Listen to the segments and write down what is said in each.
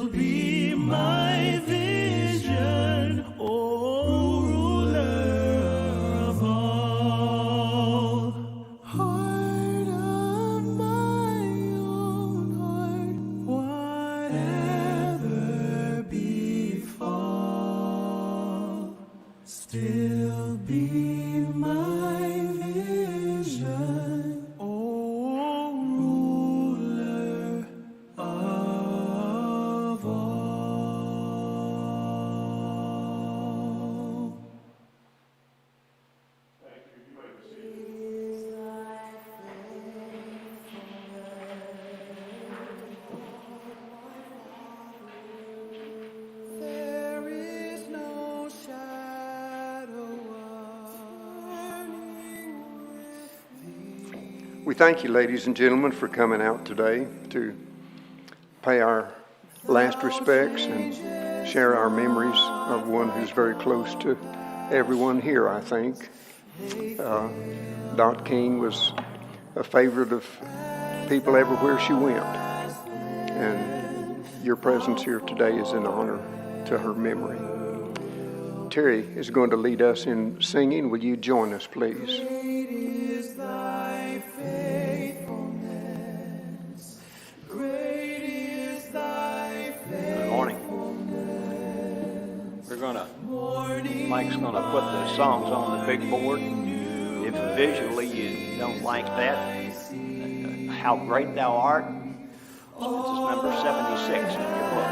be my vision, O ruler of all. Heart of my own heart, whatever befall, still be my vision, O ruler of all. Thank you. You may proceed. There is no shadow of turning with thee. We thank you, ladies and gentlemen, for coming out today to pay our last respects and share our memories of one who's very close to everyone here, I think. Dot King was a favorite of people everywhere she went. And your presence here today is an honor to her memory. Terry is going to lead us in singing. Will you join us, please? Great is thy faithfulness. Great is thy Good morning. Mike's gonna put the songs on the big board. If visually you don't like that, How Great Thou Art, this is number 76 in your book.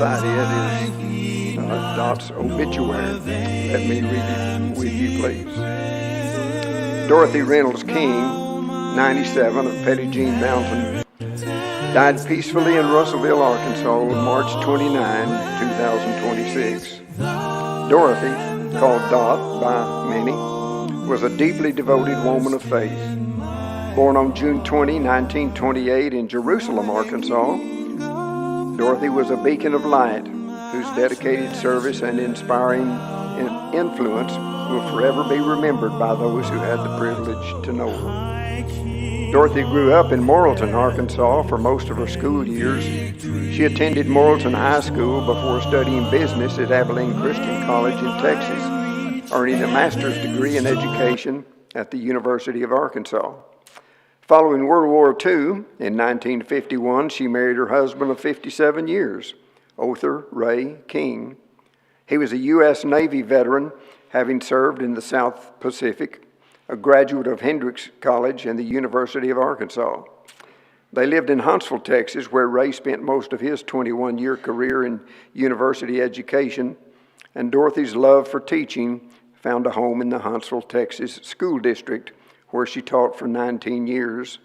beside it is Dot's obituary. Let me read it with you, please. Dorothy Reynolds King, 97, of Petty Jean Mountain, died peacefully in Russellville, Arkansas on March 29, 2026. Dorothy, called Dot by many, was a deeply devoted woman of faith. Born on June 20, 1928 in Jerusalem, Arkansas, Dorothy was a beacon of light whose dedicated service and inspiring influence will forever be remembered by those who had the privilege to know her. Dorothy grew up in Morrilton, Arkansas for most of her school years. She attended Morrilton High School before studying business at Abilene Christian College in Texas, earning a master's degree in education at the University of Arkansas. Following World War II, in 1951, she married her husband of 57 years, Arthur Ray King. He was a U.S. Navy veteran, having served in the South Pacific, a graduate of Hendrix College and the University of Arkansas. They lived in Huntsville, Texas, where Ray spent most of his 21-year career in university education, and Dorothy's love for teaching found a home in the Huntsville, Texas school district, where she taught for 19 years.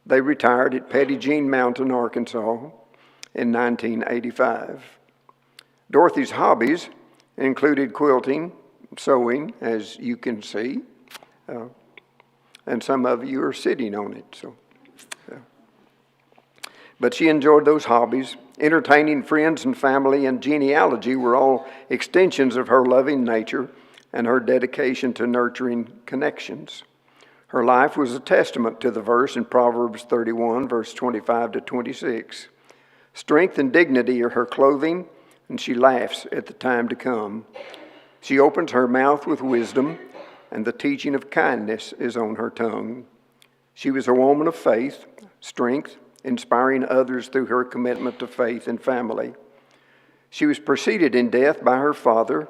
They retired at Petty Jean Mountain, Arkansas in 1985. Dorothy's hobbies included quilting, sewing, as you can see, and some of you are sitting on it. But she enjoyed those hobbies. Entertaining friends and family and genealogy were all extensions of her loving nature and her dedication to nurturing connections. Her life was a testament to the verse in Proverbs 31, verse 25 to 26. Strength and dignity are her clothing, and she laughs at the time to come. She opens her mouth with wisdom, and the teaching of kindness is on her tongue. She was a woman of faith, strength, inspiring others through her commitment to faith and family. She was preceded in death by her father,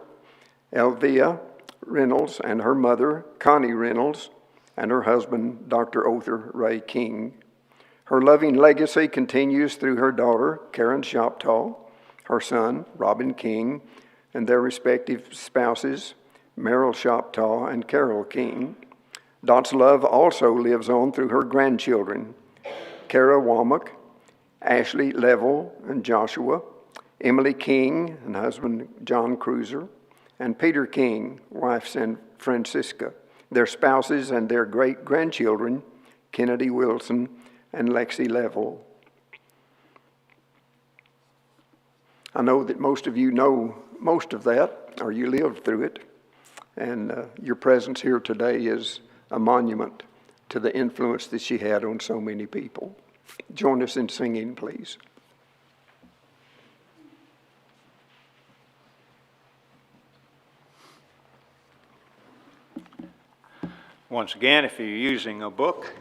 Elvia Reynolds, and her mother, Connie Reynolds, and her husband, Dr. Arthur Ray King. Her loving legacy continues through her daughter, Karen Shoptaw, her son, Robin King, and their respective spouses, Merrill Shoptaw and Carol King. Dot's love also lives on through her grandchildren, Kara Womack, Ashley Level and Joshua, Emily King and husband John Cruiser, and Peter King, wife San Francisca, their spouses and their great-grandchildren, Kennedy Wilson and Lexi Level. I know that most of you know most of that, or you lived through it, and your presence here today is a monument to the influence that she had on so many people. Join us in singing, please. Once again, if you're using a book,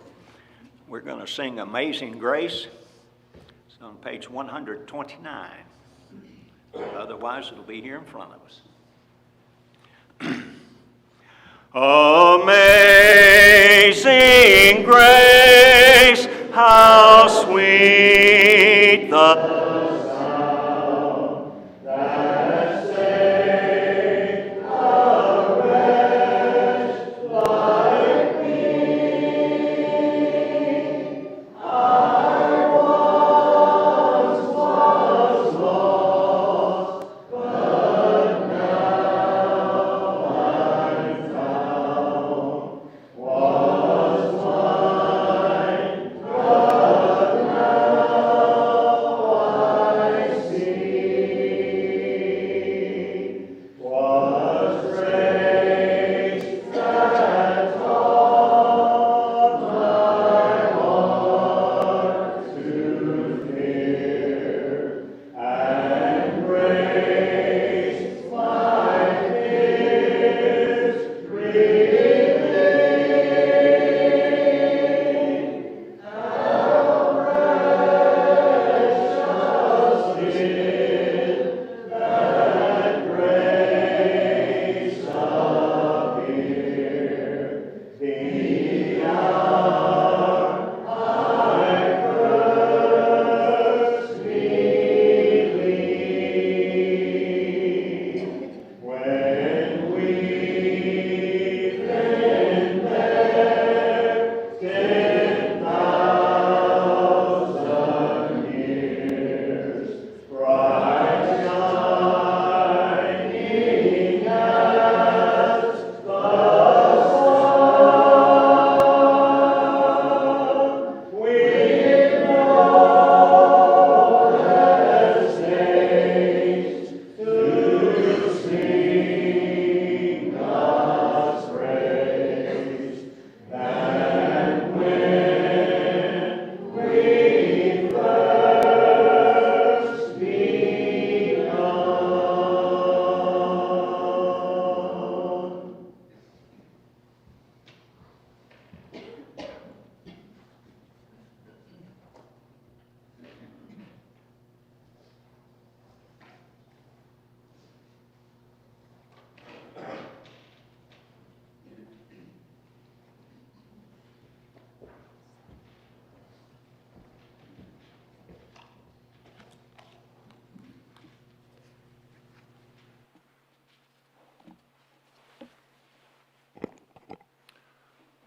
we're going to sing Amazing Grace. It's on page 129. Otherwise, it'll be here in front of us. Amazing grace, how sweet the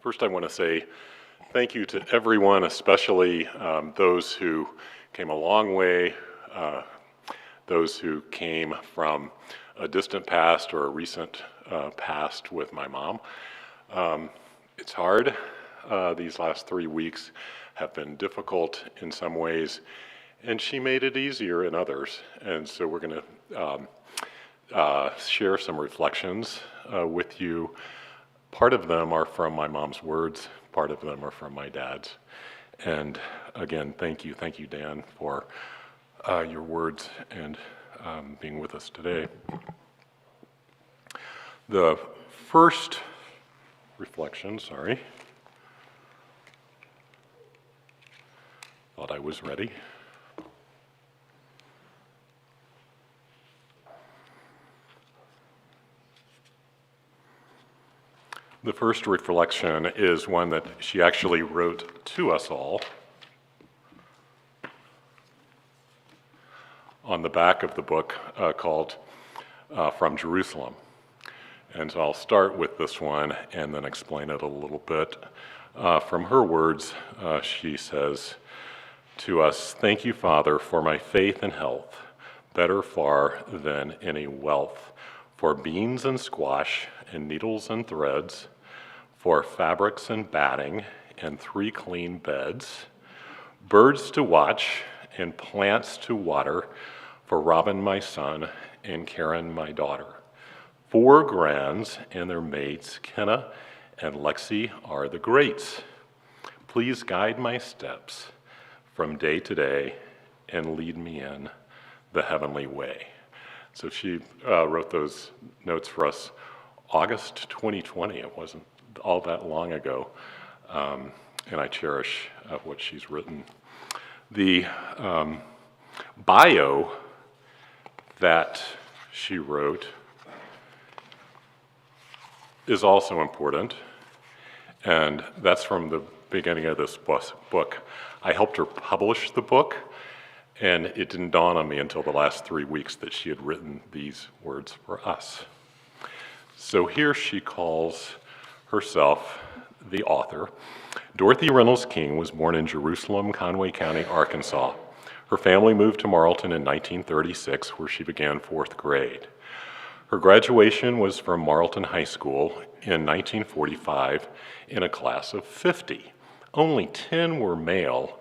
First, I want to say thank you to everyone, especially those who came a long way, those who came from a distant past or a recent past with my mom. It's hard. These last 3 weeks have been difficult in some ways, and she made it easier in others. And so we're going to share some reflections with you. Part of them are from my mom's words, part of them are from my dad's. And again, thank you, Dan, for your words and being with us today. The first reflection, sorry, thought I was ready. The first reflection is one that she actually wrote to us all. On the back of the book called From Jerusalem. And so I'll start with this one and then explain it a little bit. From her words, she says to us, "Thank you, Father, for my faith and health, better far than any wealth, for beans and squash and needles and threads, for fabrics and batting and 3 clean beds, birds to watch and plants to water, for Robin my son and Karen my daughter. 4 grands and their mates, Kenna and Lexi, are the greats. Please guide my steps from day to day and lead me in the heavenly way." So she wrote those notes for us August 2020. It wasn't all that long ago, and I cherish what she's written. The bio that she wrote is also important, and that's from the beginning of this book. I helped her publish the book, and it didn't dawn on me until the last 3 weeks that she had written these words for us. So here she calls herself the author. Dorothy Reynolds King was born in Jerusalem, Conway County, Arkansas. Her family moved to Marlton in 1936, where she began 4th grade. Her graduation was from Marlton High School in 1945 in a class of 50. Only 10 were male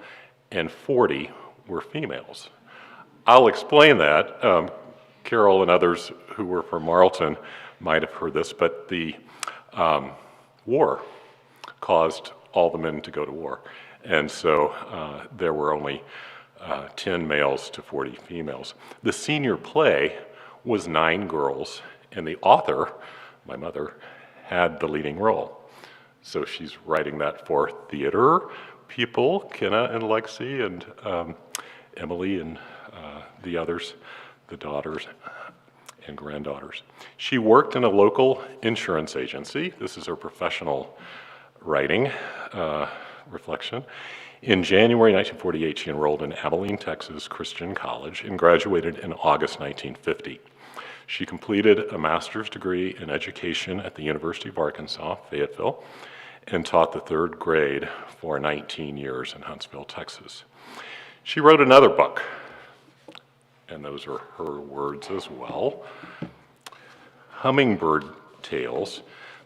and 40 were females. I'll explain that. Carol and others who were from Marlton might have heard this, but the war caused all the men to go to war. And so there were only 10 males to 40 females. The senior play was 9 girls, and the author, my mother, had the leading role. So she's writing that for theater people, Kenna and Lexi and Emily and the others, the daughters and granddaughters. She worked in a local insurance agency. This is her professional writing reflection. In January 1948, she enrolled in Abilene, Texas Christian College and graduated in August 1950. She completed a master's degree in education at the University of Arkansas, Fayetteville, and taught the 3rd grade for 19 years in Huntsville, Texas. She wrote another book, and those are her words as well, Hummingbird Tales,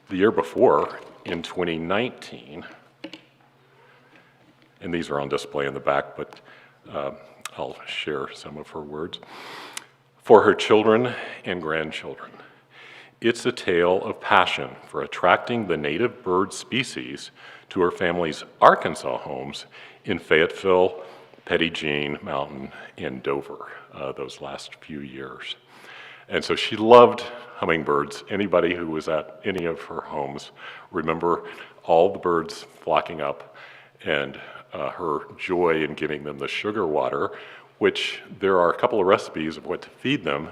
the year before, in 2019, and these are on display in the back, but I'll share some of her words. For her children and grandchildren. It's a tale of passion for attracting the native bird species to her family's Arkansas homes in Fayetteville, Petit Jean Mountain, and Dover, those last few years. And so she loved hummingbirds. Anybody who was at any of her homes remember all the birds flocking up and her joy in giving them the sugar water, which there are a couple of recipes of what to feed them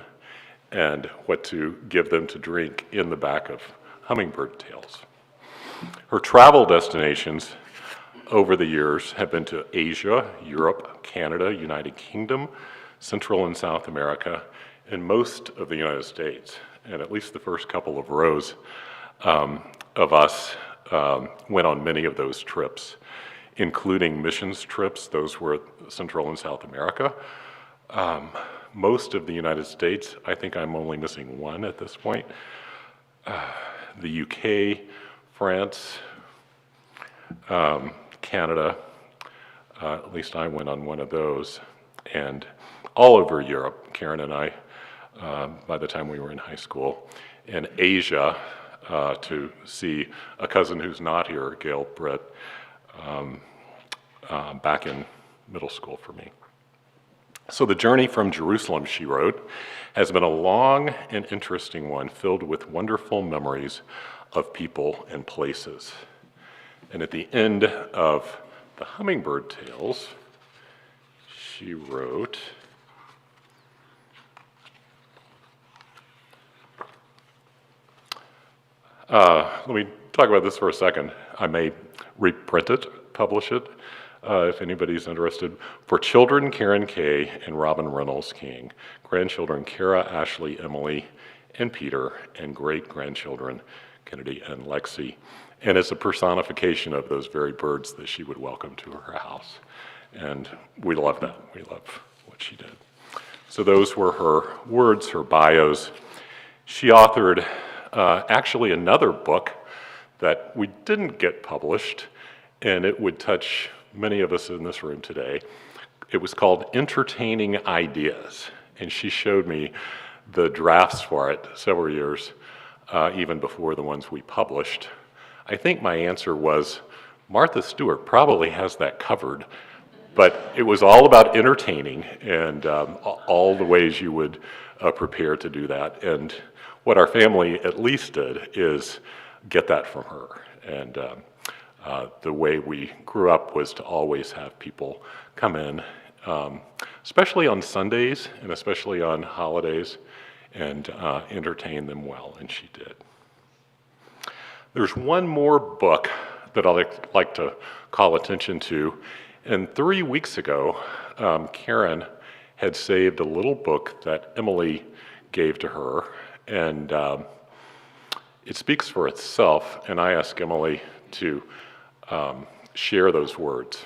and what to give them to drink in the back of Hummingbird Tales. Her travel destinations over the years have been to Asia, Europe, Canada, United Kingdom, Central and South America, and most of the United States. And at least the first couple of rows of us went on many of those trips, including missions trips. Those were Central and South America. Most of the United States, I think I'm only missing one at this point. The UK, France, Canada, at least I went on one of those, and all over Europe, Karen and I, by the time we were in high school, and Asia to see a cousin who's not here, Gail Britt, back in middle school for me. So the journey from Jerusalem, she wrote, has been a long and interesting one, filled with wonderful memories of people and places. And at the end of the Hummingbird Tales, she wrote, let me talk about this for a second. I may reprint it, publish it, if anybody's interested. For children, Karen Kay and Robin Reynolds King. Grandchildren, Kara, Ashley, Emily, and Peter. And great-grandchildren, Kennedy and Lexi. And it's a personification of those very birds that she would welcome to her house. And we love that. We love what she did. So those were her words, her bios. She authored actually another book that we didn't get published, and it would touch many of us in this room today. It was called Entertaining Ideas, and she showed me the drafts for it several years, even before the ones we published. I think my answer was, Martha Stewart probably has that covered, but it was all about entertaining and all the ways you would prepare to do that. And what our family at least did is get that from her. And the way we grew up was to always have people come in, especially on Sundays and especially on holidays, and entertain them well, and she did. There's one more book that I'd like to call attention to, and 3 weeks ago, Karen had saved a little book that Emily gave to her, and it speaks for itself, and I asked Emily to share those words.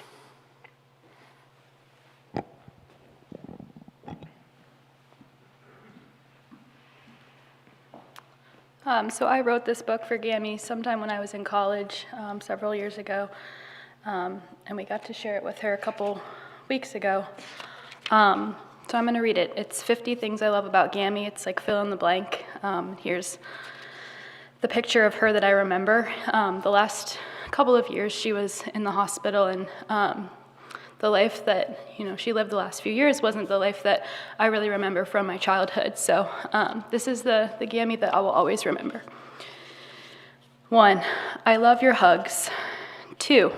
So I wrote this book for Gammy sometime when I was in college, several years ago, and we got to share it with her a couple weeks ago. So I'm going to read it. It's 50 Things I Love About Gammy. It's like fill in the blank. Here's the picture of her that I remember. The last couple of years she was in the hospital, and the life that she lived the last few years wasn't the life that I really remember from my childhood. So this is the Gammy that I will always remember. 1, I love your hugs. 2,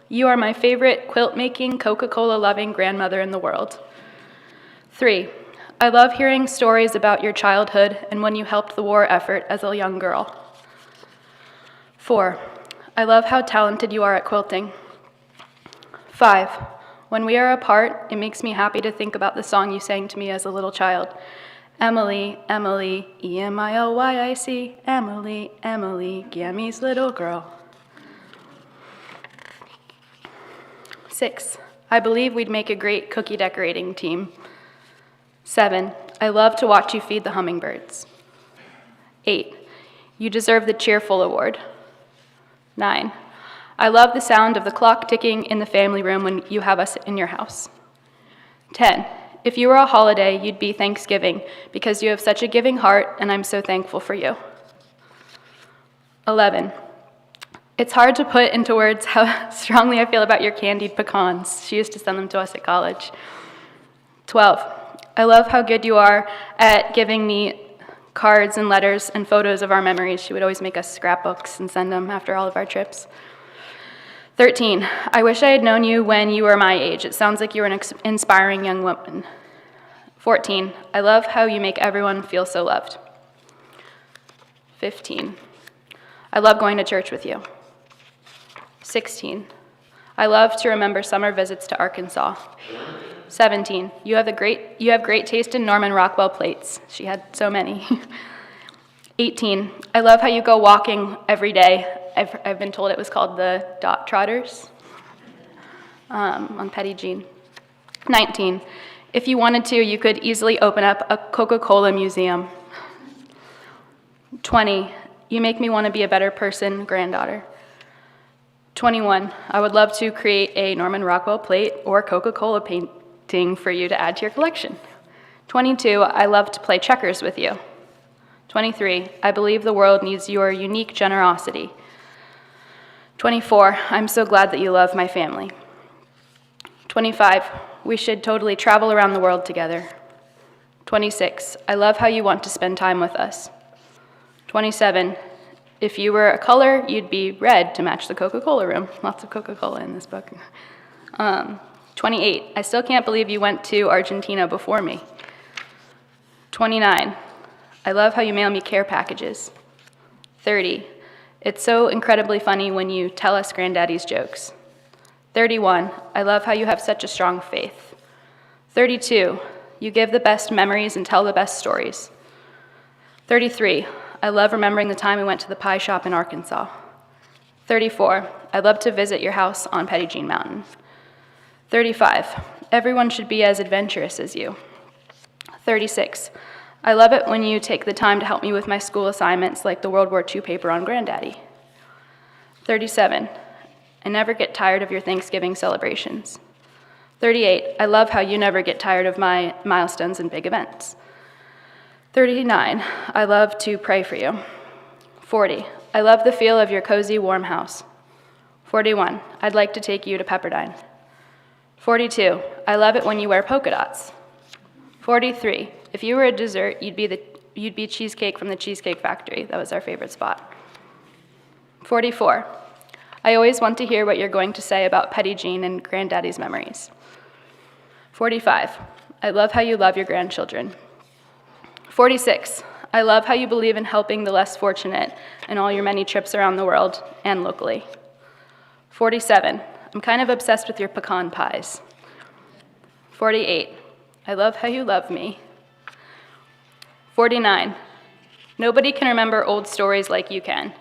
you are my favorite quilt-making, Coca-Cola loving grandmother in the world. 3, I love hearing stories about your childhood and when you helped the war effort as a young girl. 4, I love how talented you are at quilting. 5, when we are apart, it makes me happy to think about the song you sang to me as a little child. Emily, Emily, E-M-I-L-Y-I-C, Emily, Emily, Gammy's little girl. 6, I believe we'd make a great cookie decorating team. 7, I love to watch you feed the hummingbirds. 8, you deserve the Cheerful Award. 9, I love the sound of the clock ticking in the family room when you have us in your house. 10, if you were a holiday, you'd be Thanksgiving because you have such a giving heart, and I'm so thankful for you. 11, it's hard to put into words how strongly I feel about your candied pecans. She used to send them to us at college. 12, I love how good you are at giving me cards and letters and photos of our memories. She would always make us scrapbooks and send them after all of our trips. 13, I wish I had known you when you were my age. It sounds like you were an inspiring young woman. 14, I love how you make everyone feel so loved. 15, I love going to church with you. 16, I love to remember summer visits to Arkansas. 17, you have great taste in Norman Rockwell plates. She had so many. 18, I love how you go walking every day I've been told it was called the Dot Trotters on Petit Jean. 19, if you wanted to, you could easily open up a Coca-Cola museum. 20, you make me want to be a better person, granddaughter. 21, I would love to create a Norman Rockwell plate or Coca-Cola painting for you to add to your collection. 22, I love to play checkers with you. 23, I believe the world needs your unique generosity. 24, I'm so glad that you love my family. 25, we should totally travel around the world together. 26, I love how you want to spend time with us. 27, if you were a color, you'd be red to match the Coca-Cola room. Lots of Coca-Cola in this book. 28, I still can't believe you went to Argentina before me. 29, I love how you mail me care packages. 30, it's so incredibly funny when you tell us Granddaddy's jokes. 31, I love how you have such a strong faith. 32, you give the best memories and tell the best stories. 33, I love remembering the time we went to the pie shop in Arkansas. 34, I'd love to visit your house on Petit Jean Mountain. 35, everyone should be as adventurous as you. 36, I love it when you take the time to help me with my school assignments like the World War II paper on Granddaddy. 37, I never get tired of your Thanksgiving celebrations. 38, I love how you never get tired of my milestones and big events. 39, I love to pray for you. 40, I love the feel of your cozy, warm house. 41, I'd like to take you to Pepperdine. 42, I love it when you wear polka dots. 43, if you were a dessert, you'd be cheesecake from the Cheesecake Factory. That was our favorite spot. 44, I always want to hear what you're going to say about Petit Jean and Granddaddy's memories. 45, I love how you love your grandchildren. 46, I love how you believe in helping the less fortunate in all your many trips around the world and locally. 47, I'm kind of obsessed with your pecan pies. 48, I love how you love me. 49, nobody can remember old stories like you can.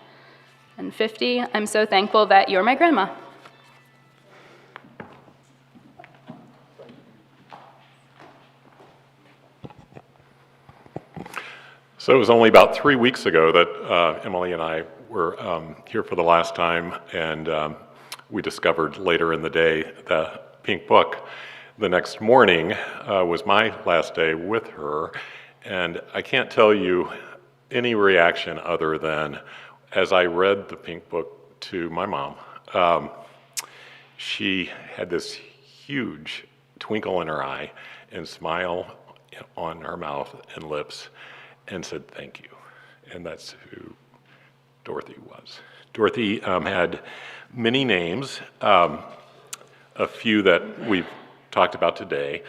And 50, I'm so thankful that you're my grandma. So it was only about 3 weeks ago that Emily and I were here for the last time, and we discovered later in the day the pink book. The next morning was my last day with her, and I can't tell you any reaction other than as I read the pink book to my mom, she had this huge twinkle in her eye and smile on her mouth and lips and said, "Thank you." And that's who Dorothy was. Dorothy had many names, a few that we've talked about today.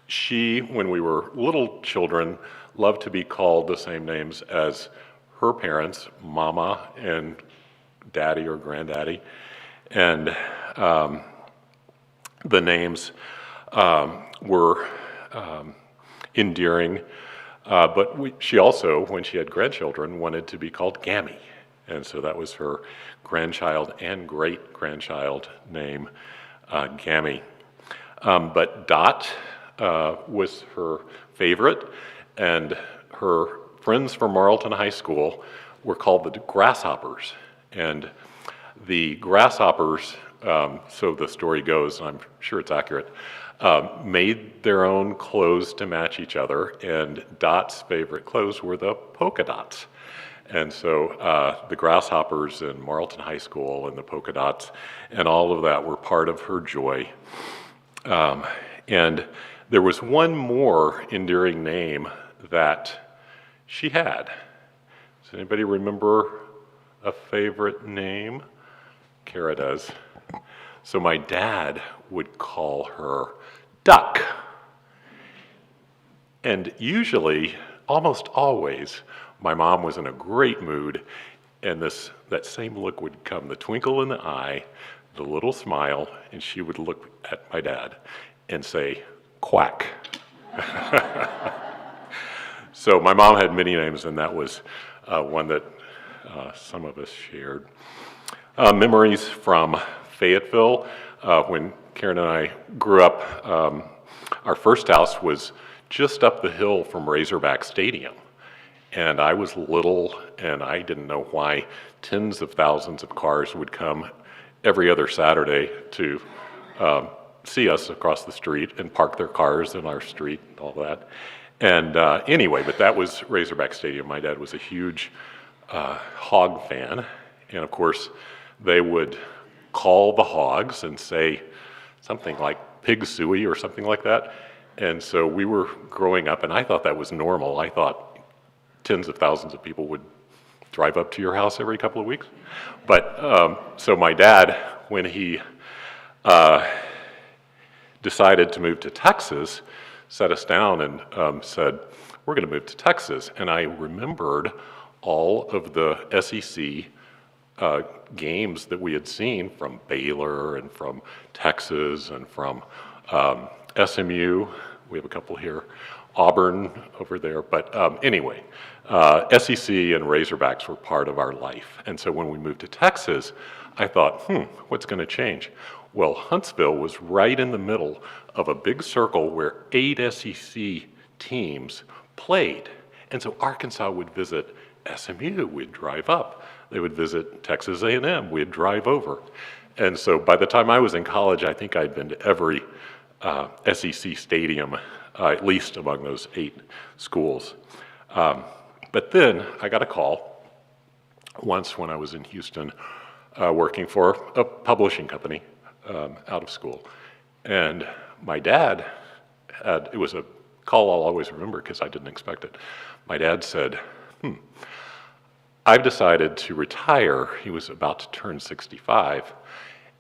She, when we were little children, loved to be called the same names as her parents, Mama and Daddy or Granddaddy. And the names were endearing, but she also, when she had grandchildren, wanted to be called Gammy. And so that was her grandchild and great-grandchild name, Gammy. But Dot was her favorite, and her friends from Marlton High School were called the Grasshoppers. And the Grasshoppers, so the story goes, and I'm sure it's accurate, made their own clothes to match each other, and Dot's favorite clothes were the polka dots. And so the Grasshoppers in Marlton High School and the polka dots and all of that were part of her joy. And there was one more endearing name that she had. Does anybody remember a favorite name? Kara does. So my dad would call her Duck. And usually, almost always, my mom was in a great mood, and that same look would come, the twinkle in the eye, the little smile, and she would look at my dad and say, "Quack." So my mom had many names, and that was one that some of us shared. Memories from Fayetteville. When Karen and I grew up, our first house was just up the hill from Razorback Stadium. And I was little, and I didn't know why tens of thousands of cars would come every other Saturday to see us across the street and park their cars in our street and all that. And anyway, but that was Razorback Stadium. My dad was a huge Hog fan. And of course, they would call the Hogs and say something like pig suey or something like that. And so we were growing up, and I thought that was normal. I thought tens of thousands of people would drive up to your house every couple of weeks. But so my dad, when he decided to move to Texas, sat us down and said, we're going to move to Texas. And I remembered all of the SEC games that we had seen from Baylor and from Texas and from SMU. We have a couple here. Auburn over there. But anyway, SEC and Razorbacks were part of our life. And so when we moved to Texas, I thought, what's going to change? Well, Huntsville was right in the middle of a big circle where 8 SEC teams played. And so Arkansas would visit SMU, we'd drive up. They would visit Texas A&M, we'd drive over. And so by the time I was in college, I think I'd been to every SEC stadium, at least among those 8 schools. But then I got a call once when I was in Houston working for a publishing company out of school. And my dad it was a call I'll always remember because I didn't expect it. My dad said, I've decided to retire. He was about to turn 65.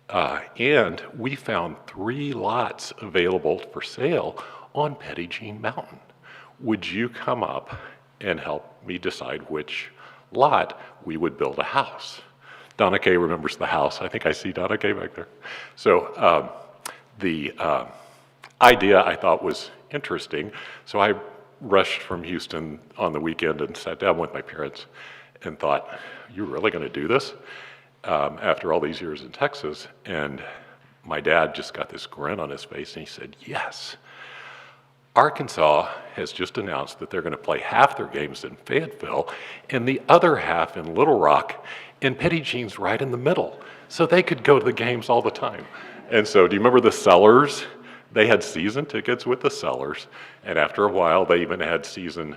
And we found 3 lots available for sale on Petit Jean Mountain. Would you come up and help me decide which lot we would build a house? Donna Kay remembers the house. I think I see Donna Kay back there. So the idea I thought was interesting. So I rushed from Houston on the weekend and sat down with my parents and thought, you're really going to do this? After all these years in Texas. And my dad just got this grin on his face and he said, yes. Arkansas has just announced that they're going to play half their games in Fayetteville and the other half in Little Rock, and Petit Jean's right in the middle. So they could go to the games all the time. And so do you remember the Sellers? They had season tickets with the Sellers, and after a while they even had season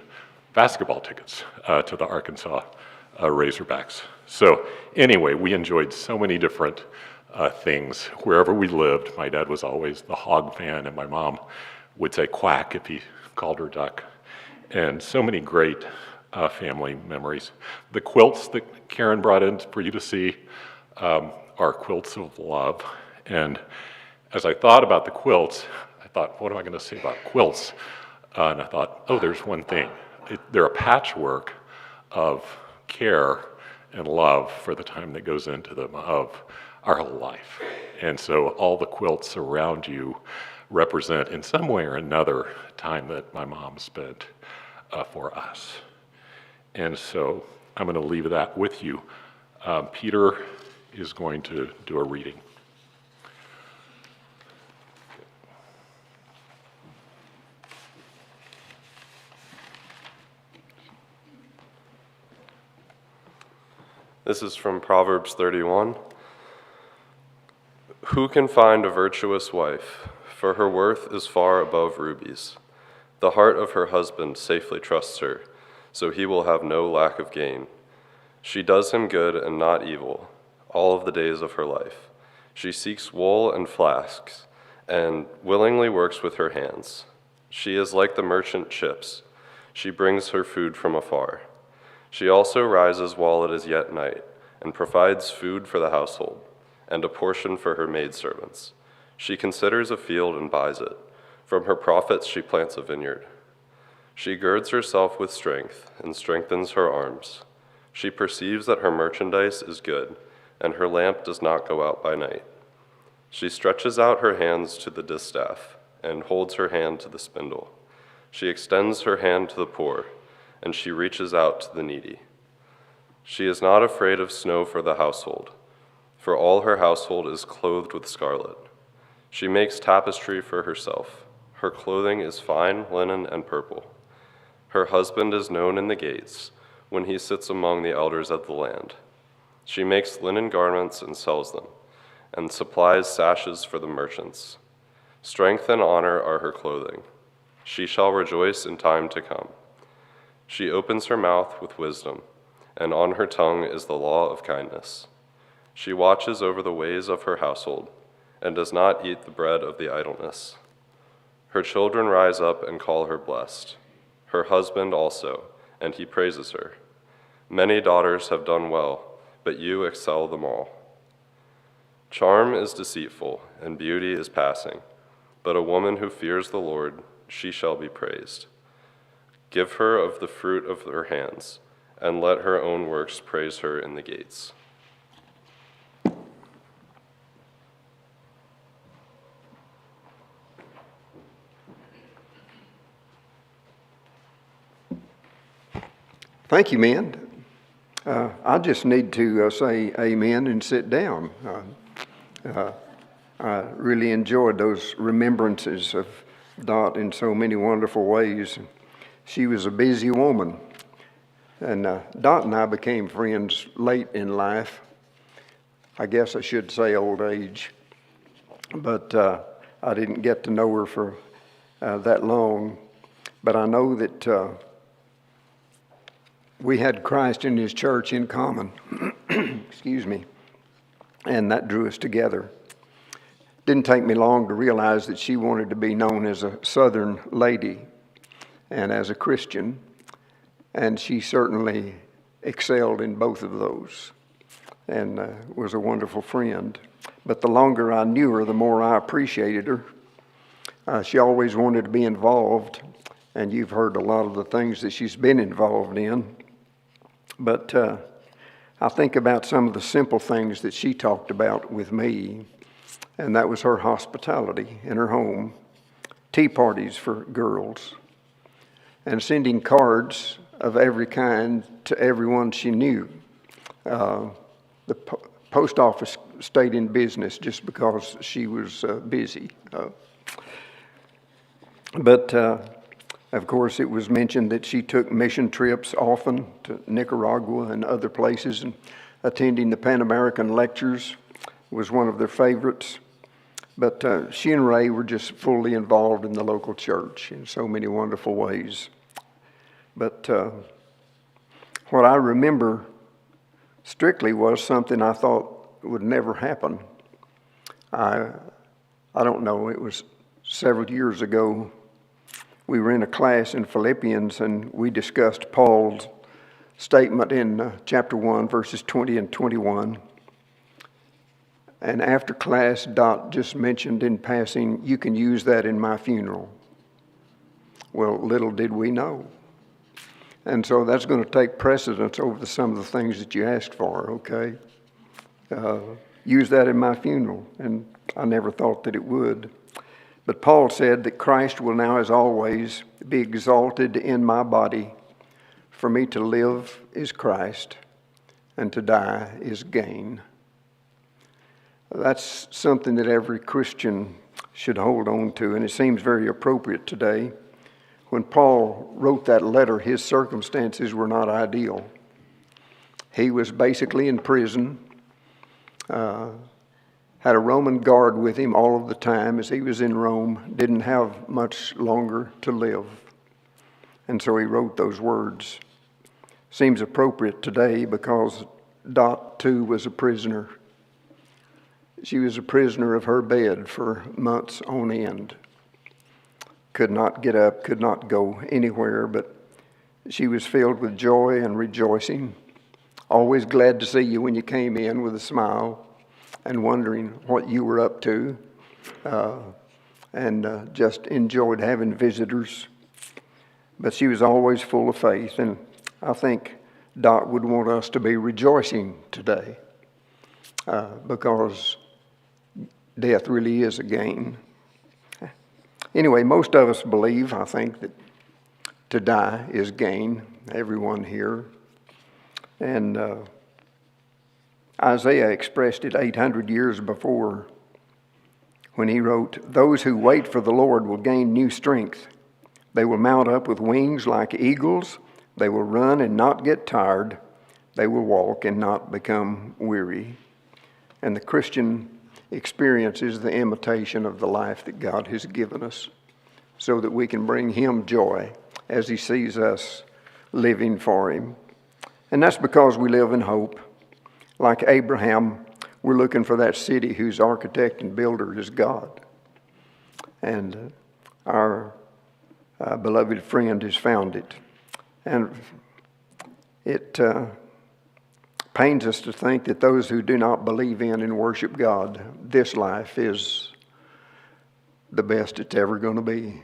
basketball tickets to the Arkansas Razorbacks. So anyway, we enjoyed so many different things wherever we lived. My dad was always the Hog fan, and my mom would say quack if he called her duck. And so many great family memories. The quilts that Karen brought in for you to see are quilts of love. And as I thought about the quilts, I thought, what am I going to say about quilts? And I thought, oh, there's one thing. They're a patchwork of care and love for the time that goes into them of our whole life. And so all the quilts around you represent in some way or another time that my mom spent for us. And so I'm going to leave that with you. Peter is going to do a reading. This is from Proverbs 31. Who can find a virtuous wife? For her worth is far above rubies. The heart of her husband safely trusts her, so he will have no lack of gain. She does him good and not evil, all of the days of her life. She seeks wool and flasks, and willingly works with her hands. She is like the merchant ships. She brings her food from afar. She also rises while it is yet night, and provides food for the household, and a portion for her maidservants. She considers a field and buys it. From her profits she plants a vineyard. She girds herself with strength, and strengthens her arms. She perceives that her merchandise is good, and her lamp does not go out by night. She stretches out her hands to the distaff, and holds her hand to the spindle. She extends her hand to the poor, and she reaches out to the needy. She is not afraid of snow for the household, for all her household is clothed with scarlet. She makes tapestry for herself. Her clothing is fine linen and purple. Her husband is known in the gates when he sits among the elders of the land. She makes linen garments and sells them, and supplies sashes for the merchants. Strength and honor are her clothing. She shall rejoice in time to come. She opens her mouth with wisdom, and on her tongue is the law of kindness. She watches over the ways of her household, and does not eat the bread of the idleness. Her children rise up and call her blessed, her husband also, and he praises her. Many daughters have done well, but you excel them all. Charm is deceitful, and beauty is passing, but a woman who fears the Lord, she shall be praised. Give her of the fruit of her hands, and let her own works praise her in the gates. Thank you, men. I just need to say amen and sit down. I really enjoyed those remembrances of Dot in so many wonderful ways. She was a busy woman. And Dot and I became friends late in life. I guess I should say old age. But I didn't get to know her for that long. But I know that we had Christ in His church in common. Excuse me. And that drew us together. Didn't take me long to realize that she wanted to be known as a Southern lady and as a Christian. And she certainly excelled in both of those and was a wonderful friend. But the longer I knew her, the more I appreciated her. She always wanted to be involved, and you've heard a lot of the things that she's been involved in. But I think about some of the simple things that she talked about with me, and that was her hospitality in her home, tea parties for girls, and sending cards of every kind to everyone she knew. The post office stayed in business just because she was busy. But of course, it was mentioned that she took mission trips often to Nicaragua and other places, and attending the Pan American lectures was one of their favorites. But she and Ray were just fully involved in the local church in so many wonderful ways. But what I remember strictly was something I thought would never happen. I don't know, it was several years ago. We were in a class in Philippians, and we discussed Paul's statement in chapter 1, verses 20 and 21. And after class, Dot just mentioned in passing, "You can use that in my funeral." Well, little did we know. And so that's going to take precedence over some of the things that you asked for, okay? Use that in my funeral. And I never thought that it would. But Paul said that Christ will now, as always, be exalted in my body. For me to live is Christ, and to die is gain. That's something that every Christian should hold on to, and it seems very appropriate today. When Paul wrote that letter, his circumstances were not ideal. He was basically in prison, had a Roman guard with him all of the time as he was in Rome, didn't have much longer to live. And so he wrote those words. Seems appropriate today because Dot, too, was a prisoner. She was a prisoner of her bed for months on end. Could not get up, could not go anywhere, but she was filled with joy and rejoicing. Always glad to see you when you came in with a smile and wondering what you were up to. And just enjoyed having visitors. But she was always full of faith, and I think Dot would want us to be rejoicing today because death really is a gain. Anyway, most of us believe, I think, that to die is gain, everyone here. And Isaiah expressed it 800 years before when he wrote, "Those who wait for the Lord will gain new strength. They will mount up with wings like eagles. They will run and not get tired. They will walk and not become weary." And the Christian experience is the imitation of the life that God has given us so that we can bring Him joy as He sees us living for Him. And that's because we live in hope. Like Abraham, we're looking for that city whose architect and builder is God. And our beloved friend has found it. And it pains us to think that those who do not believe in and worship God, this life is the best it's ever going to be.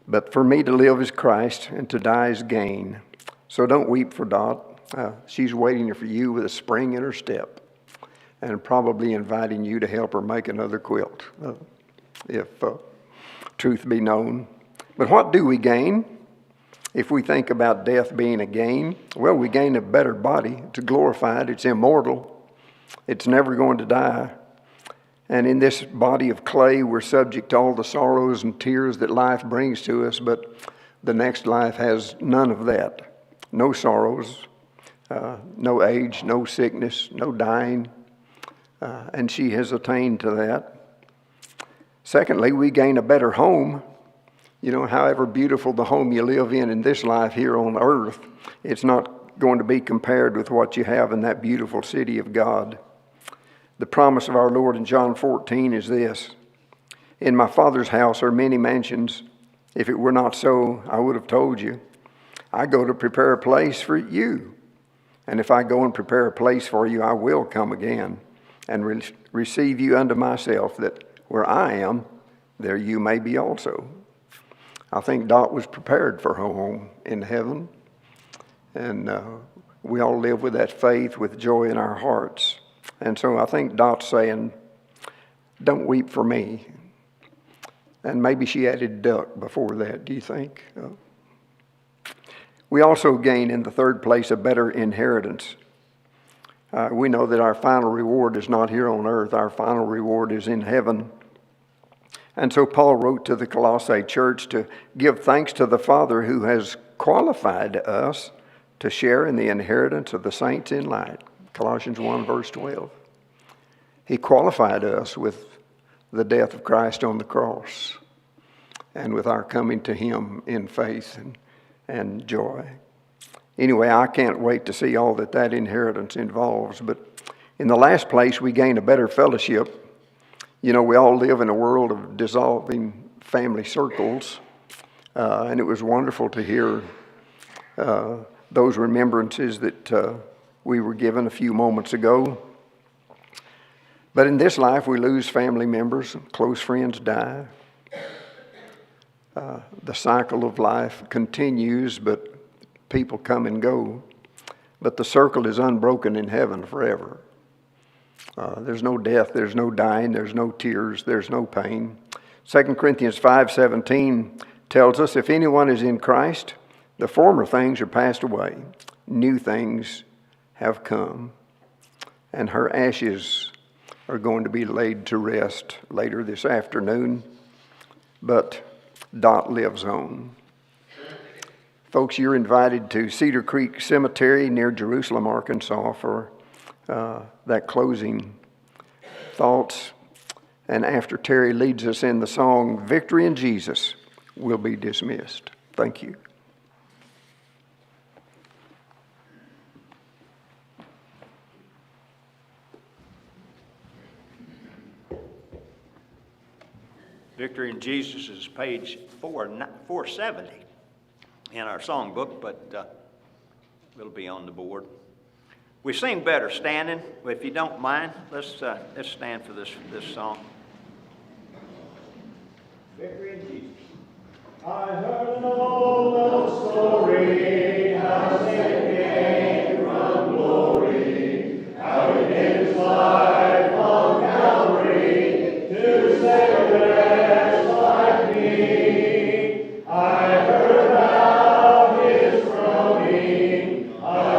But for me to live is Christ and to die is gain. So don't weep for Dot. She's waiting for you with a spring in her step and probably inviting you to help her make another quilt, if truth be known. But what do we gain? If we think about death being a gain, well, we gain a better body. It's glorified. It's immortal. It's never going to die. And in this body of clay, we're subject to all the sorrows and tears that life brings to us, but the next life has none of that. No sorrows, no age, no sickness, no dying. And she has attained to that. Secondly, we gain a better home. You know, however beautiful the home you live in this life here on earth, it's not going to be compared with what you have in that beautiful city of God. The promise of our Lord in John 14 is this: "In my Father's house are many mansions. If it were not so, I would have told you. I go to prepare a place for you. And if I go and prepare a place for you, I will come again and receive you unto myself, that where I am, there you may be also." I think Dot was prepared for her home in heaven. And we all live with that faith, with joy in our hearts. And so I think Dot's saying, don't weep for me. And maybe she added duck before that, do you think? We also gain in the third place a better inheritance. We know that our final reward is not here on earth. Our final reward is in heaven. And so Paul wrote to the Colossae church to give thanks to the Father who has qualified us to share in the inheritance of the saints in light. Colossians 1 verse 12. He qualified us with the death of Christ on the cross and with our coming to Him in faith and joy. Anyway, I can't wait to see all that inheritance involves. But in the last place, we gain a better fellowship. You know, we all live in a world of dissolving family circles, and it was wonderful to hear those remembrances that we were given a few moments ago. But in this life, we lose family members, close friends die. The cycle of life continues, but people come and go. But the circle is unbroken in heaven forever. There's no death, there's no dying, there's no tears, there's no pain. 2 Corinthians 5:17 tells us, if anyone is in Christ, the former things are passed away. New things have come. And her ashes are going to be laid to rest later this afternoon. But Dot lives on. Folks, you're invited to Cedar Creek Cemetery near Jerusalem, Arkansas for that closing thoughts. And after Terry leads us in the song, Victory in Jesus, we'll be dismissed. Thank you. Victory in Jesus is page 470 in our songbook, but it'll be on the board. We sing better standing, but if you don't mind, let's stand for this song. Victory in Jesus. I heard an old story, how Savior came from glory, how He gave His life on Calvary to save a wretch like me. I heard about His groaning, I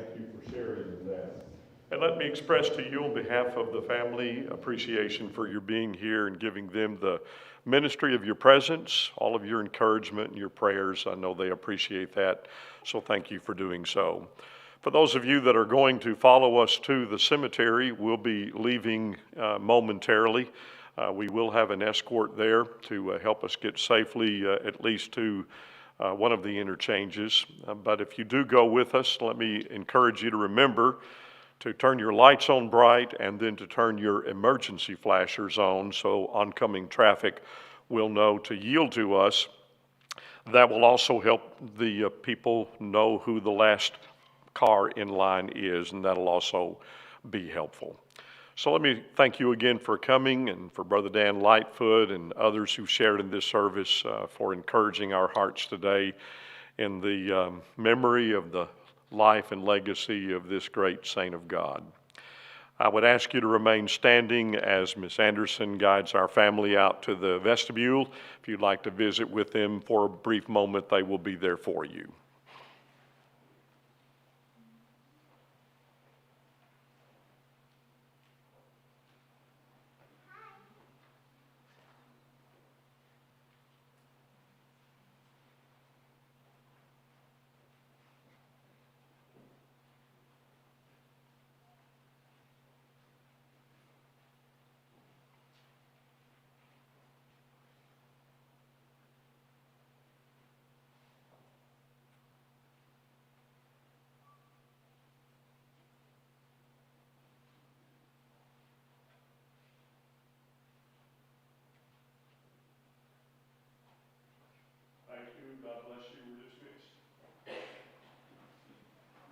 thank you for sharing that. And let me express to you on behalf of the family appreciation for your being here and giving them the ministry of your presence, all of your encouragement and your prayers. I know they appreciate that, so thank you for doing so. For those of you that are going to follow us to the cemetery, we'll be leaving momentarily. We will have an escort there to help us get safely at least to one of the interchanges. But if you do go with us, let me encourage you to remember to turn your lights on bright and then to turn your emergency flashers on so oncoming traffic will know to yield to us. That will also help the people know who the last car in line is, and that'll also be helpful. So let me thank you again for coming, and for Brother Dan Lightfoot and others who shared in this service for encouraging our hearts today in the memory of the life and legacy of this great saint of God. I would ask you to remain standing as Miss Anderson guides our family out to the vestibule. If you'd like to visit with them for a brief moment, they will be there for you.